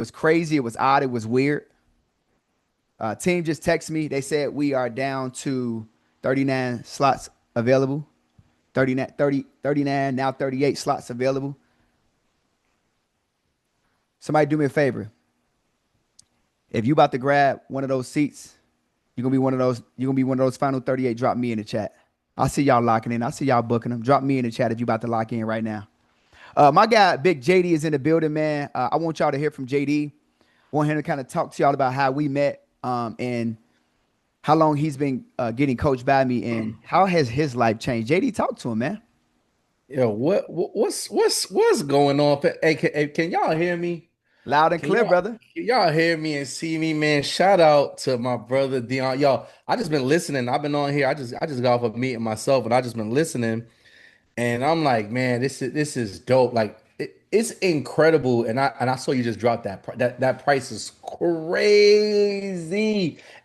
was crazy. It was odd. It was weird. Team just texted me. They said we are down to 39 slots available. 39, 30, 39, now 38 slots available. Somebody do me a favor. If you about to grab one of those seats, you're gonna be one of those final 38. Drop me in the chat. I see y'all locking in. I see y'all booking them. Drop me in the chat if you about to lock in right now. My guy, Big JD, is in the building, man. I want y'all to hear from JD. Want him to kind of talk to y'all about how we met, and how long he's been getting coached by me, and how has his life changed. JD, talk to him, man. Yo, what's going on? Hey, can y'all hear me? Loud and Can clear, y'all brother. can y'all hear me and see me, man? Shout out to my brother Dion. Y'all, I just been listening. I've been on here. I just got off a meeting myself, and I just been listening. And I'm like, man, this is dope. Like it's incredible. And I saw you just drop that price is crazy.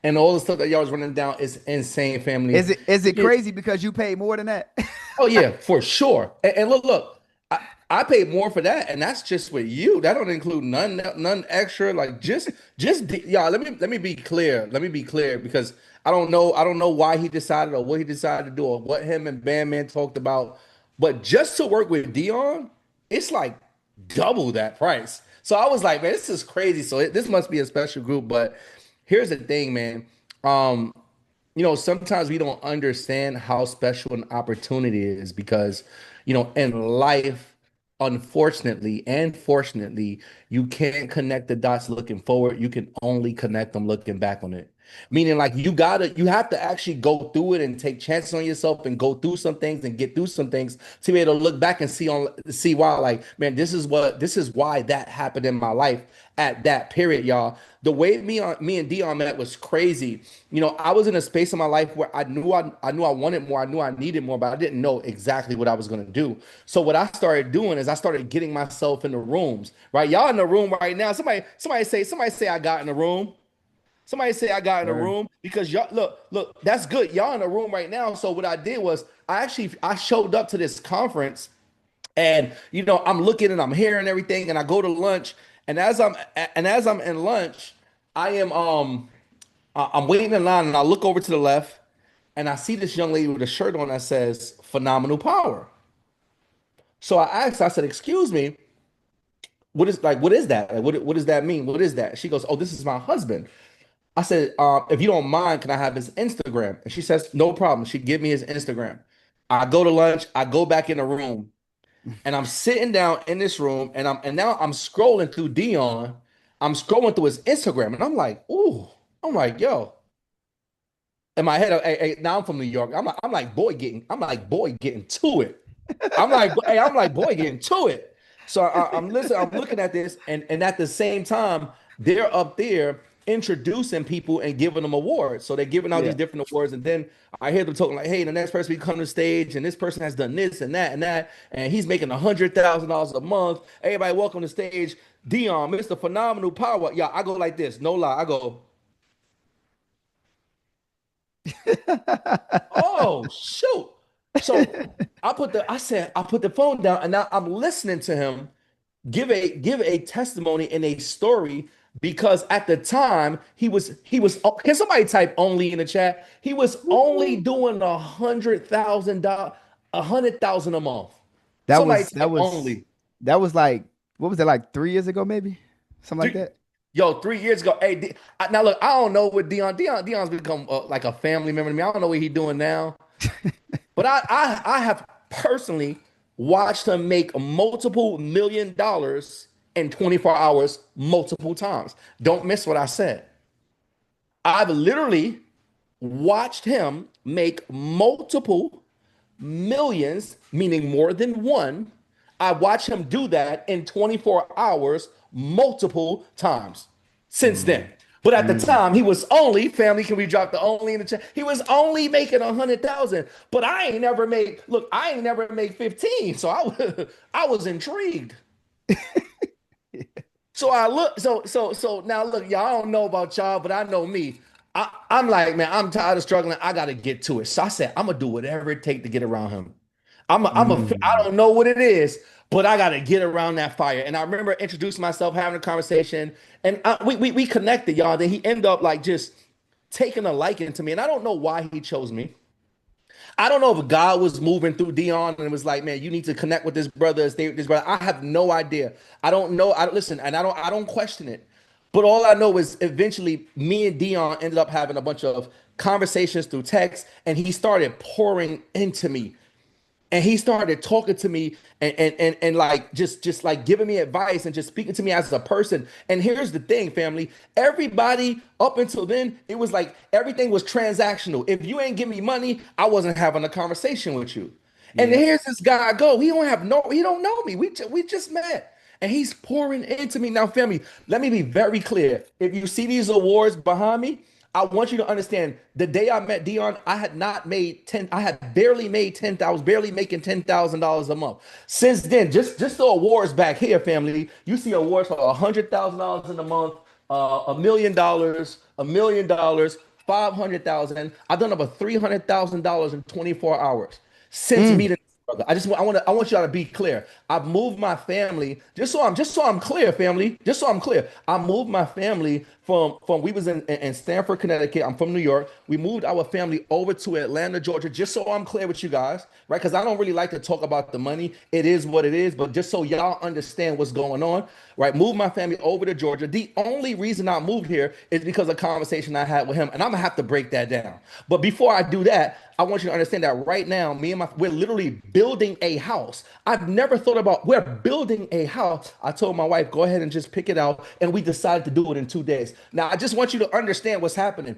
And all the stuff that y'all was running down is insane, family. Is it crazy because you paid more than that? Oh yeah, for sure. And look, I paid more for that, and that's just with you. That don't include none extra. Like y'all. Let me be clear. Let me be clear because I don't know why he decided or what he decided to do or what him and Bandman talked about. But just to work with Dion, it's like double that price. So I was like, man, this is crazy. So this must be a special group. But here's the thing, man. Um, sometimes we don't understand how special an opportunity is because, in life, unfortunately and fortunately, you can't connect the dots looking forward. You can only connect them looking back on it. Meaning, like, you have to actually go through it and take chances on yourself and go through some things and get through some things to be able to look back and see why, like, man, this is why that happened in my life at that period, y'all. The way me and Dion met was crazy. I was in a space in my life where I knew I wanted more, I knew I needed more, but I didn't know exactly what I was gonna do. So what I started doing is I started getting myself in the rooms, right? Y'all in the room right now. Somebody say I got in the room. Somebody say I got in a Sure. room because y'all look, that's good. Y'all in a room right now. So what I did was I showed up to this conference and I'm looking and I'm hearing everything and I go to lunch and as I'm in lunch, I am I'm waiting in line and I look over to the left and I see this young lady with a shirt on that says phenomenal power. So I said, "Excuse me, what is that? Like what does that mean? What is that?" She goes, "Oh, this is my husband." I said, if you don't mind, can I have his Instagram? And she says, no problem. She give me his Instagram. I go to lunch. I go back in the room, and I'm sitting down in this room, and now I'm scrolling through Dion. I'm scrolling through his Instagram, and I'm like, ooh. I'm like, yo. In my head, now I'm from New York. I'm like, boy, getting to it. I'm like, boy, getting to it. So I'm listening. I'm looking at this, and at the same time, they're up there introducing people and giving them awards. So they're giving out these Yeah. different awards, and then I hear them talking like, "Hey, the next person we come to the stage, and this person has done this and that, and he's making $100,000 a month. Everybody, welcome to the stage, Dion, Mr. Phenomenal Power." Yeah, I go like this, no lie. I go, "Oh shoot!" So I put the phone down, and now I'm listening to him give a testimony and a story because at the time he was can somebody type only in the chat? He was only doing $100,000 a month. That Somebody was that type was only. that was like, what was it, like 3 years ago, maybe? Something like Three, that. yo, 3 years ago. Hey, now look, I don't know what Dion's become like a family member to me. I don't know what he's doing now. But I have personally watched him make multiple $1 million in 24 hours multiple times. Don't miss what I said. I've literally watched him make multiple millions, meaning more than one. I watched him do that in 24 hours multiple times since then. Mm, But at the mm. time, he was only family. Can we drop the only in the chat? He was only making 100,000. But I ain't never make 15. So I was intrigued. So I look, so now look, y'all I don't know about y'all, but I know me. I'm like, man, I'm tired of struggling. I gotta get to it. So I said, I'm gonna do whatever it takes to get around him. I Mm. don't know what it is, but I got to get around that fire. And I remember introducing myself, having a conversation, and we connected, y'all. Then he ended up like just taking a liking to me, and I don't know why he chose me. I don't know if God was moving through Dion and was like, man, you need to connect with this brother, stay with this brother. I have no idea. I don't know. I listen, and I don't question it. But all I know is eventually me and Dion ended up having a bunch of conversations through text, and he started pouring into me, and he started talking to me and like just like giving me advice and just speaking to me as a person. And here's the thing, family, everybody up until then, it was like everything was transactional. If you ain't give me money, I wasn't having a conversation with you. And then Yeah. here's this guy go, he don't know me, we just met, and he's pouring into me. Now, family, let me be very clear. If you see these awards behind me, I want you to understand the day I met Dion, I had not made 10, I had barely made 10,000, barely making $10,000 a month. Since then, just the awards back here, family, you see awards for $100,000 in a month, $1 million, $1 million, 500,000. I've done over $300,000 in 24 hours since Mm. meeting this brother. I want y'all to be clear. I've moved my family, just so I'm clear, family. Just so I'm clear. I moved my family from we was in Stamford, Connecticut. I'm from New York. We moved our family over to Atlanta, Georgia, just so I'm clear with you guys, right? Because I don't really like to talk about the money. It is what it is, but just so y'all understand what's going on, right? Moved my family over to Georgia. The only reason I moved here is because of a conversation I had with him, and I'm gonna have to break that down. But before I do that, I want you to understand that right now, we're literally building a house. I've never thought about, we're building a house. I told my wife, go ahead and just pick it out, and we decided to do it in 2 days. Now, I just want you to understand what's happening.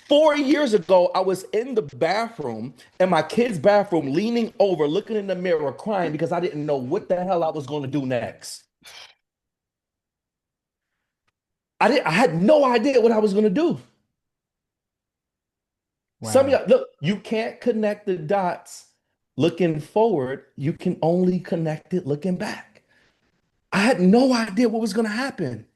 4 years ago, I was in the bathroom, in my kid's bathroom, leaning over, looking in the mirror, crying because I didn't know what the hell I was going to do next. I had no idea what I was going to do. Some of Wow. y'all, look, you can't connect the dots looking forward. You can only connect it looking back. I had no idea what was going to happen.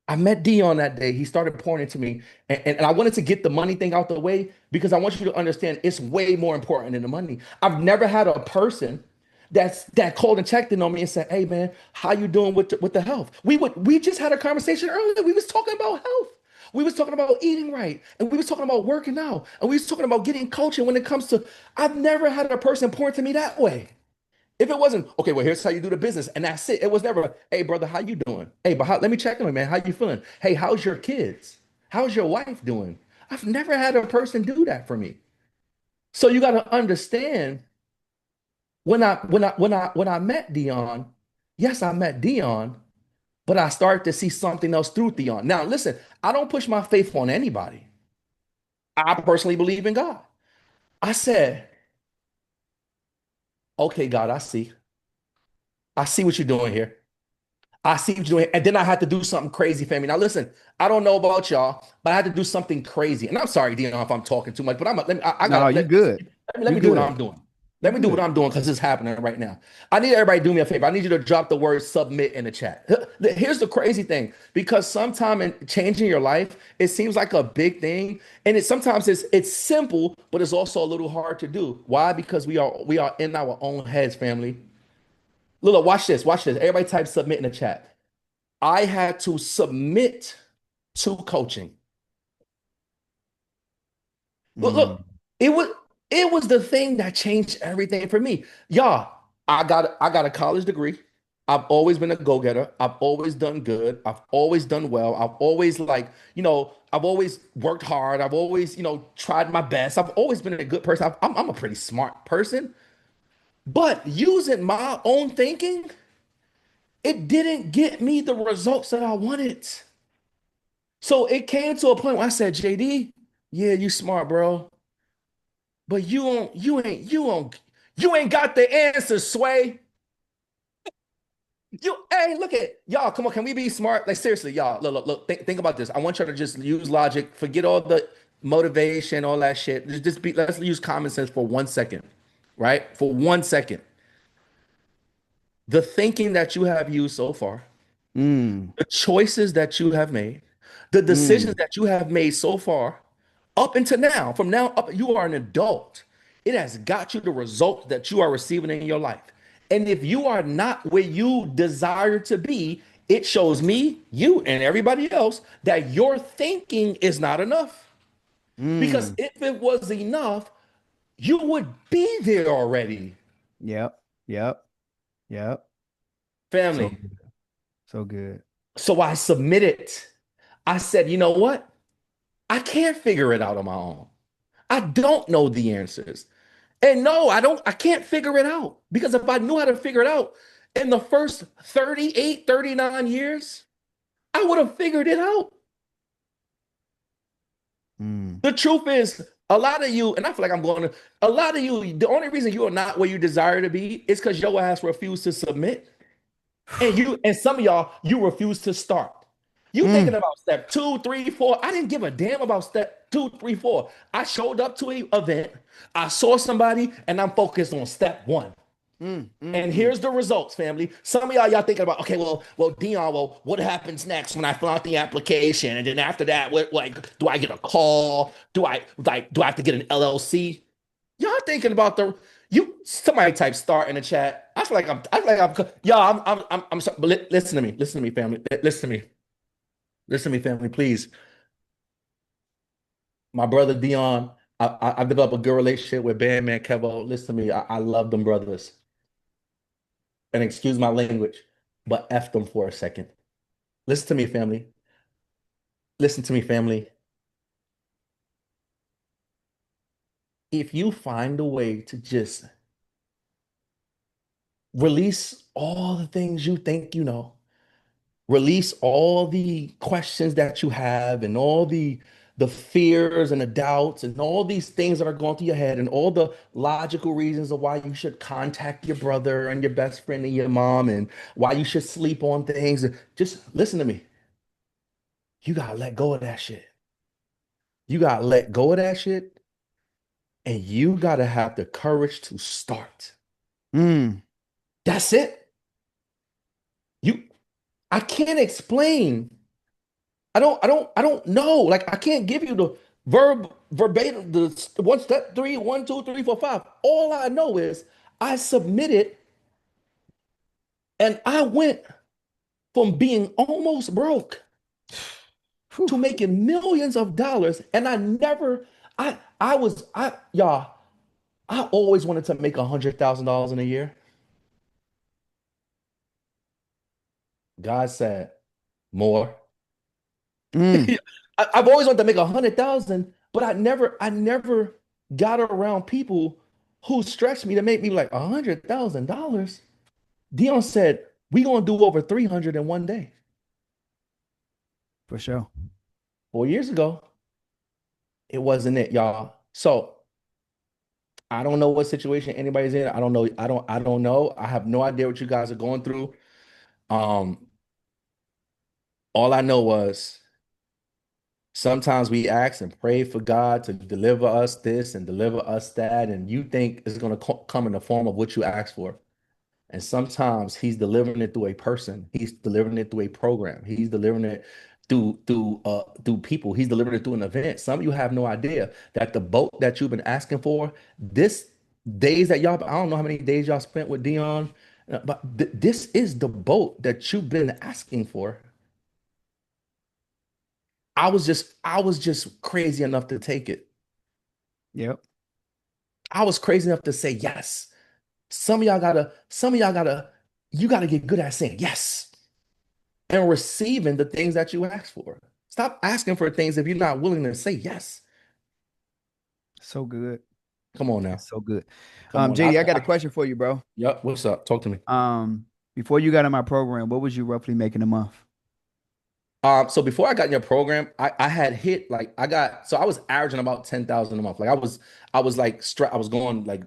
I met Dion that day. He started pouring into me, and I wanted to get the money thing out the way because I want you to understand it's way more important than the money. I've never had a person that called and checked in on me and said, "Hey man, how you doing with the health?" We just had a conversation earlier. We was talking about health. We was talking about eating right, and we was talking about working out, and we was talking about getting coaching when it comes to. I've never had a person pour into me that way. If it wasn't, okay, well, here's how you do the business, and that's it. It was never, hey, brother, how you doing? Hey, but let me check on you, man. How you feeling? Hey, how's your kids? How's your wife doing? I've never had a person do that for me. So you got to understand when I met Dion, yes, I met Dion, but I started to see something else through Dion. Now, listen, I don't push my faith on anybody. I personally believe in God. I said, okay, God, I see. I see what you're doing here. I see what you're doing. And then I had to do something crazy, family. Now, listen, I don't know about y'all, but I had to do something crazy. And I'm sorry, Dion, if I'm talking too much, but let me, I No, got you good. let You me do what good. I'm doing. You Let me do what good. I'm doing because it's happening right now. I need everybody to do me a favor. I need you to drop the word submit in the chat. Here's the crazy thing, because sometime in changing your life, it seems like a big thing. And sometimes it's simple, but it's also a little hard to do. Why? Because we are in our own heads, family. Look, watch this. Watch this. Everybody type submit in the chat. I had to submit to coaching. Mm. Look, it was the thing that changed everything for me. Y'all, I got a college degree. I've always been a go-getter. I've always done good. I've always done well. I've always I've always worked hard. I've always, tried my best. I've always been a good person. I'm a pretty smart person. But using my own thinking, it didn't get me the results that I wanted. So it came to a point where I said, JD, yeah, you smart, bro. But you ain't got the answer, Sway. Hey, look at y'all. Come on, can we be smart? Like seriously, y'all. Look. Think about this. I want you to just use logic. Forget all the motivation, all that shit. Just be. Let's use common sense for 1 second, right? For 1 second. The thinking that you have used so far, Mm. the choices that you have made, the decisions Mm. that you have made so far, up until now, from now up, you are an adult. It has got you the result that you are receiving in your life. And if you are not where you desire to be, it shows me, you, and everybody else that your thinking is not enough. Because Mm. if it was enough, you would be there already. Yep. Yep. Yep. So Family. good. So good. So I submitted. I said, you know what? I can't figure it out on my own. I don't know the answers. And no, I can't figure it out. Because if I knew how to figure it out in the first 38, 39 years, I would have figured it out. Mm. The truth is, a lot of you, and I feel like I'm going to, a lot of you, the only reason you are not where you desire to be is because your ass refused to submit. And some of y'all, you refuse to start. You thinking Mm. about step two, three, four. I didn't give a damn about step two, three, four. I showed up to an event. I saw somebody, and I'm focused on step one. Mm. Mm. And Mm. here's the results, family. Some of y'all thinking about, okay, well, Dion, well, what happens next when I fill out the application? And then after that, what, like, do I get a call? Do I have to get an LLC? Y'all thinking about somebody type start in the chat. I feel like I'm y'all, I'm sorry, but listen to me, family. Listen to me, family, please. My brother Dion, I've developed a good relationship with Bandman Kevo. Listen to me, I love them brothers. And excuse my language, but F them for a second. Listen to me, family. Listen to me, family. If you find a way to just release all the things you think you know, release all the questions that you have and all the fears and the doubts and all these things that are going through your head and all the logical reasons of why you should contact your brother and your best friend and your mom and why you should sleep on things. Just listen to me. You gotta let go of that shit. You gotta let go of that shit, and you gotta have the courage to start. Mm. That's it. You I can't explain. I don't know. Like I can't give you the verbatim, the one step three, one, two, three, four, five. All I know is I submitted and I went from being almost broke Whew. to making millions of dollars. And y'all, I always wanted to make $100,000 in a year. God said more. Mm. I've always wanted to make 100,000, but I never got around people who stretched me to make me like $100,000. Dion said, we gonna do over 300 in one day. For sure. 4 years ago, it wasn't it, y'all. So I don't know what situation anybody's in. I don't know. I don't know. I have no idea what you guys are going through. Um, all I know was sometimes we ask and pray for God to deliver us this and deliver us that, and you think it's going to come in the form of what you ask for. And sometimes He's delivering it through a person. He's delivering it through a program. He's delivering it through people. He's delivering it through an event. Some of you have no idea that the boat that you've been asking for, this days that y'all, I don't know how many days y'all spent with Dion, but this is the boat that you've been asking for. I was just crazy enough to take it. Yep. I was crazy enough to say yes. Some of y'all gotta, you gotta get good at saying yes and receiving the things that you ask for. Stop asking for things if you're not willing to say yes. So good. Come on now. It's so good. Come on. JD, I got a question for you, bro. Yep. What's up? Talk to me. Before you got in my program, what was you roughly making a month? So before I got in your program, I had hit like I was averaging about 10,000 a month. Like I was like I was going like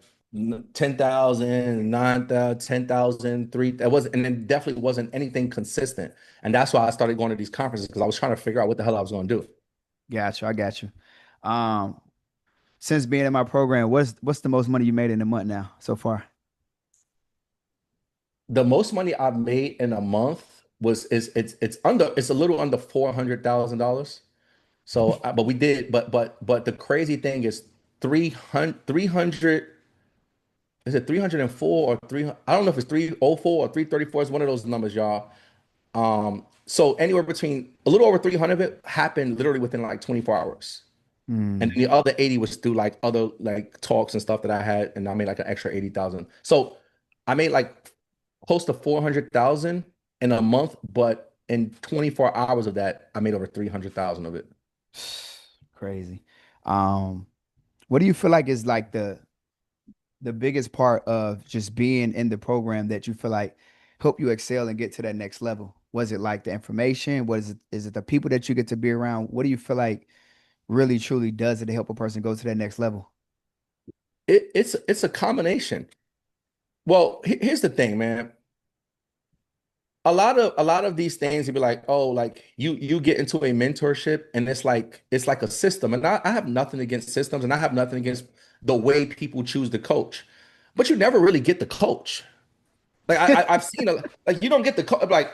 10,000, 9,000, 10,000, 3. That wasn't, and then definitely wasn't anything consistent. And that's why I started going to these conferences because I was trying to figure out what the hell I was going to do. Got you. I got you. Um, since being in my program, what's the most money you made in a month now so far? The most money I've made in a month was is it's a little under $400,000. So, but we did, but the crazy thing is 300, is it 304 or 300? I don't know if it's 304 or 334. It's one of those numbers, y'all. So anywhere between a little over 300 of it happened literally within like 24 hours. And Mm. then the other 80 was through like other like talks and stuff that I had, and I made like an extra 80,000. So I made like close to 400,000 in a month, but in 24 hours of that, I made over 300,000 of it. Crazy. Um, what do you feel like is like the biggest part of just being in the program that you feel like help you excel and get to that next level? Was it like the information? Was it is it the people that you get to be around? What do you feel like really truly does it to help a person go to that next level? It's a combination. Well, here's the thing, man. A lot of these things, you'd be like, oh, like you get into a mentorship and it's like a system. And I have nothing against systems and I have nothing against the way people choose to coach, but you never really get the coach. Like I've seen like you don't get the coach. Like,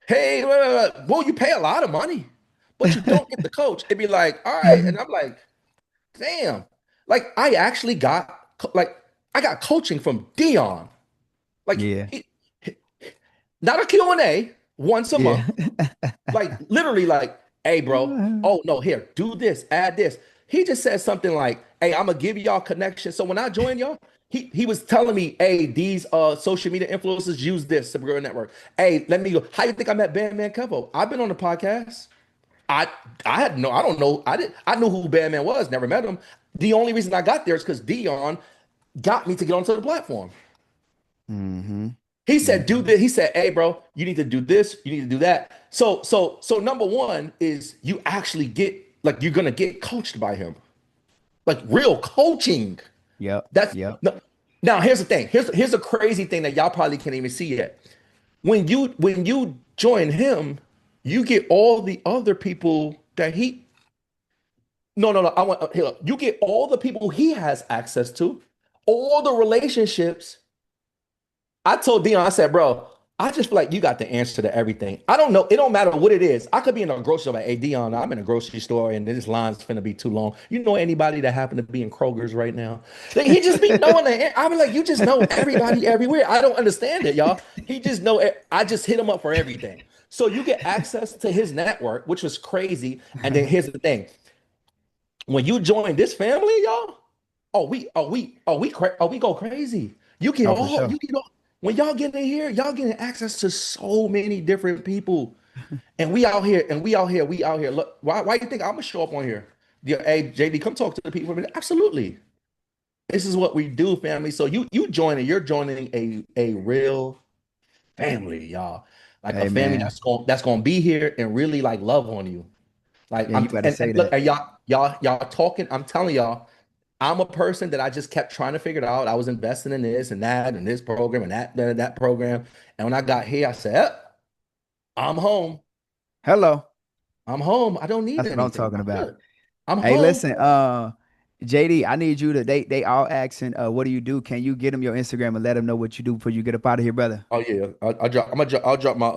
hey, well, you pay a lot of money, but you don't get the coach. It'd be like, all right, and I'm like, damn. Like I actually got like I got coaching from Dion. Like Yeah. not a Q&A once a Yeah. month. Like literally like, hey, bro, oh no, here, do this, add this. He just said something like, hey, I'm gonna give y'all connection. So when I joined y'all, he was telling me, hey, these social media influencers use this Suburban Network. Hey, let me go. How you think I met Bandman Kevo? I've been on the podcast. I I don't know. I knew who Bandman was, never met him. The only reason I got there is because Dion got me to get onto the platform. Mm-hmm. He said, do Mm-hmm. this. He said, hey, bro, you need to do this. You need to do that. So number one is you actually get like you're gonna get coached by him, like real coaching. Yep. That's Yep. no, now here's the thing. Here's a crazy thing that y'all probably can't even see yet. When you join him, you get all the other people that he no. I want here, you get all the people he has access to, all the relationships. I told Dion, I said, bro, I just feel like you got the answer to everything. I don't know. It don't matter what it is. I could be in a grocery store like, hey, Dion, I'm in a grocery store and this line's finna be too long. You know anybody that happen to be in Kroger's right now? Like, he just be knowing that. I be like, you just know everybody everywhere. I don't understand it, y'all. He just know it. I just hit him up for everything. So you get access to his network, which was crazy. And then here's the thing. When you join this family, y'all, we go crazy. Oh, for sure. You get all when y'all get in here, y'all getting access to so many different people. And we out here. Look, why you think I'm gonna show up on here? Yeah, hey, JD, come talk to the people for a minute. Absolutely. This is what we do, family. So you're joining a real family, y'all. Like a Hey family man. that's gonna be here and really like love on you. Like Yeah, you better and say look, that. and y'all talking. I'm telling y'all, I'm a person that I just kept trying to figure it out. I was investing in this and that and this program and that program. And when I got here, I said, I'm home. Hello. I'm home. I don't need That's what I'm anything. talking I'm about. good. I'm Hey, home. listen, JD, I need you to they all asking, what do you do? Can you get them your Instagram and let them know what you do before you get up out of here, brother? Oh yeah. I drop. I'll drop my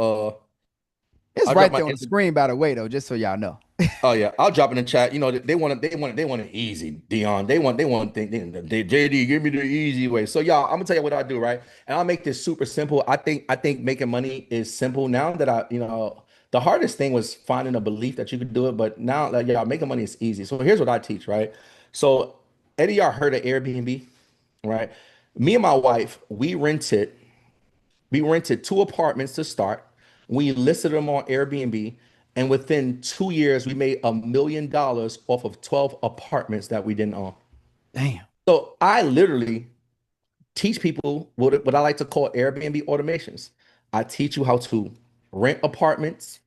It's I'll drop right my there on the screen, by the way, though, just so y'all know. Oh yeah, I'll drop in the chat. You know, they want it easy, Dion. They want JD, give me the easy way. So y'all, I'm gonna tell you what I do, right? And I'll make this super simple. I think making money is simple now that the hardest thing was finding a belief that you could do it, but now like y'all making money is easy. So here's what I teach, right? So Eddie, y'all heard of Airbnb, right? Me and my wife, we rented two apartments to start. We listed them on Airbnb. And within 2 years, we made $1 million off of 12 apartments that we didn't own. Damn. So I literally teach people what I like to call Airbnb automations. I teach you how to rent apartments,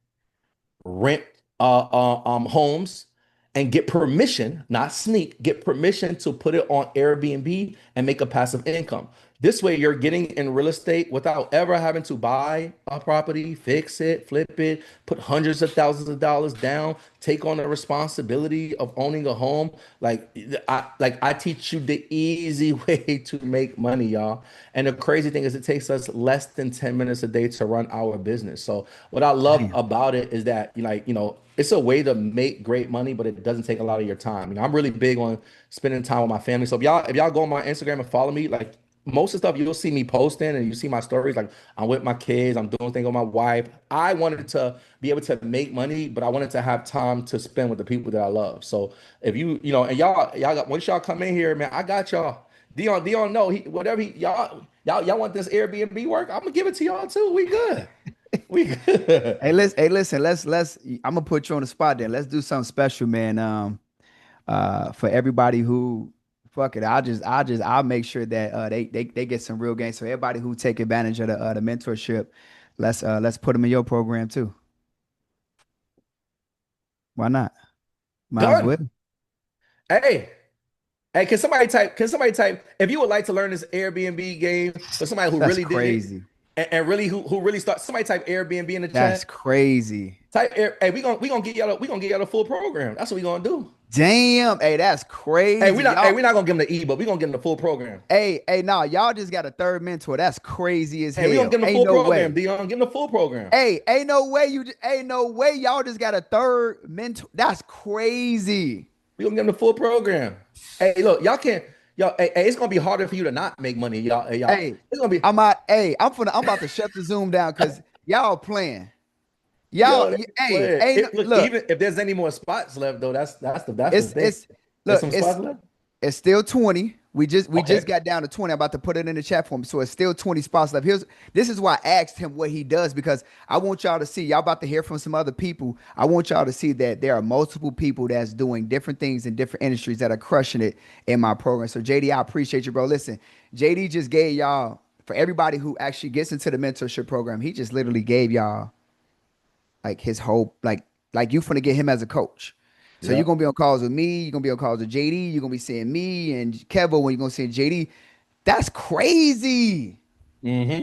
rent homes, and get permission, not sneak, get permission to put it on Airbnb and make a passive income. This way, you're getting in real estate without ever having to buy a property, fix it, flip it, put hundreds of thousands of dollars down, take on the responsibility of owning a home. Like I teach you the easy way to make money, y'all. And the crazy thing is, it takes us less than 10 minutes a day to run our business. So what I love Damn. about it is that, it's a way to make great money, but it doesn't take a lot of your time. You know, I'm really big on spending time with my family. So if y'all go on my Instagram and follow me, like most of the stuff you'll see me posting and you see my stories, like I'm with my kids, I'm doing things with my wife. I wanted to be able to make money, but I wanted to have time to spend with the people that I love. So if and y'all got once y'all come in here, man, I got y'all. Dion, no, whatever y'all want this Airbnb work, I'm gonna give it to y'all too. We good. We good. Hey, listen. Let's. I'm gonna put you on the spot. Then let's do something special, man. For everybody who, fuck it. I'll make sure that they get some real gains. So everybody who take advantage of the mentorship, let's put them in your program too. Why not? Might as Done. well. Hey, hey, can somebody type if you would like to learn this Airbnb game for somebody who That's really did it crazy. and really who really start somebody type Airbnb in the That's chat. crazy. Hey, we gonna get y'all the full program. That's what we gonna do. Damn. Hey, that's Hey, crazy. Y'all. we're not gonna give them the ebook. We're gonna give them the full program. Hey, nah. Y'all just got a third mentor. That's crazy as Hey, we're gonna hell. give them the Ain't full no program, way. Dion. Give them the full program. Hey, ain't no way y'all just got a third mentor. That's crazy. We're gonna give them the full program. Hey, look, y'all can't hey, it's gonna be harder for you to not make money, y'all. Hey, y'all. Hey, It's gonna be I'm about to shut the Zoom down because y'all playing. yo, they Hey, play ain't it. Look, look, even if there's any more spots left, though, that's the thing. it's There's look, some spots left. it's still 20. We just Okay. got down to 20. I'm about to put it in the chat for me. So it's still 20 spots left. This is why I asked him what he does because I want y'all to see. Y'all about to hear from some other people. I want y'all to see that there are multiple people that's doing different things in different industries that are crushing it in my program. So JD, I appreciate you, bro. Listen, JD just gave y'all for everybody who actually gets into the mentorship program, he just literally gave y'all like his whole like you finna get him as a coach. So you're Yep. gonna be on calls with me, you're gonna be on calls with JD, you're gonna be seeing me and Kevo when you're gonna see JD. That's crazy. Hmm.